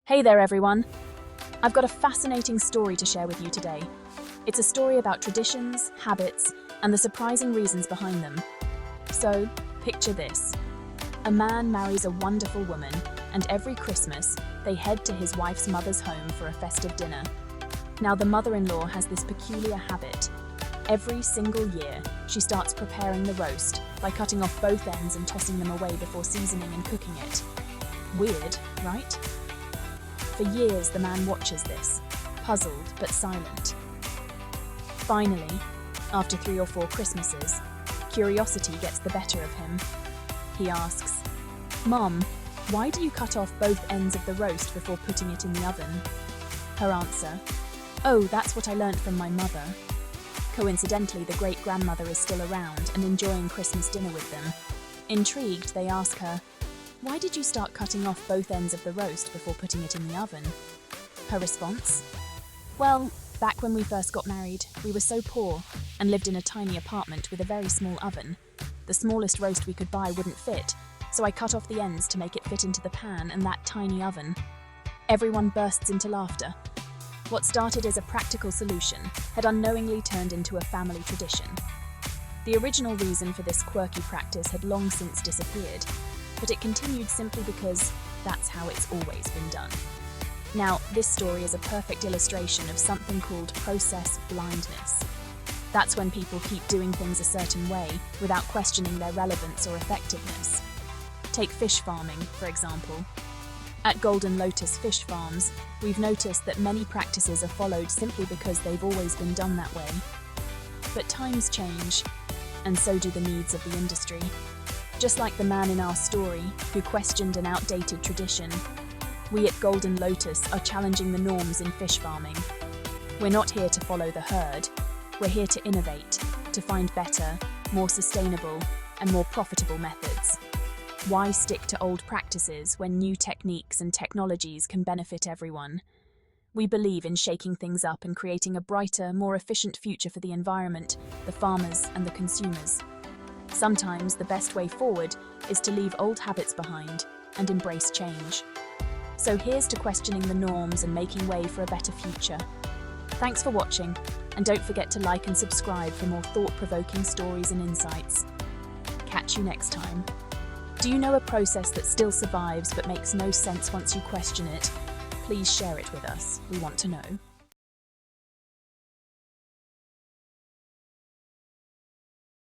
Hey there, everyone. I've got a fascinating story to share with you today. It's a story about traditions, habits, and the surprising reasons behind them. So, picture this. A man marries a wonderful woman, and every Christmas, they head to his wife's mother's home for a festive dinner. Now, the mother-in-law has this peculiar habit. Every single year, she starts preparing the roast by cutting off both ends and tossing them away before seasoning and cooking it. Weird, right? For years, the man watches this, puzzled but silent. Finally, after 3 or 4 Christmases, curiosity gets the better of him. He asks, "Mom, why do you cut off both ends of the roast before putting it in the oven?" Her answer, "Oh, that's what I learnt from my mother." Coincidentally, the great-grandmother is still around and enjoying Christmas dinner with them. Intrigued, they ask her, "Why did you start cutting off both ends of the roast before putting it in the oven?" Her response? "Well, back when we first got married, we were so poor and lived in a tiny apartment with a very small oven. The smallest roast we could buy wouldn't fit, so I cut off the ends to make it fit into the pan and that tiny oven." Everyone bursts into laughter. What started as a practical solution had unknowingly turned into a family tradition. The original reason for this quirky practice had long since disappeared, but it continued simply because that's how it's always been done. Now, this story is a perfect illustration of something called process blindness. That's when people keep doing things a certain way without questioning their relevance or effectiveness. Take fish farming, for example. At Golden Lotus Fish Farms, we've noticed that many practices are followed simply because they've always been done that way. But times change, and so do the needs of the industry. Just like the man in our story who questioned an outdated tradition, we at Golden Lotus are challenging the norms in fish farming. We're not here to follow the herd. We're here to innovate, to find better, more sustainable, and more profitable methods. Why stick to old practices when new techniques and technologies can benefit everyone? We believe in shaking things up and creating a brighter, more efficient future for the environment, the farmers, and the consumers. Sometimes the best way forward is to leave old habits behind and embrace change. So here's to questioning the norms and making way for a better future. Thanks for watching, and don't forget to like and subscribe for more thought-provoking stories and insights. Catch you next time. Do you know a process that still survives but makes no sense once you question it? Please share it with us. We want to know.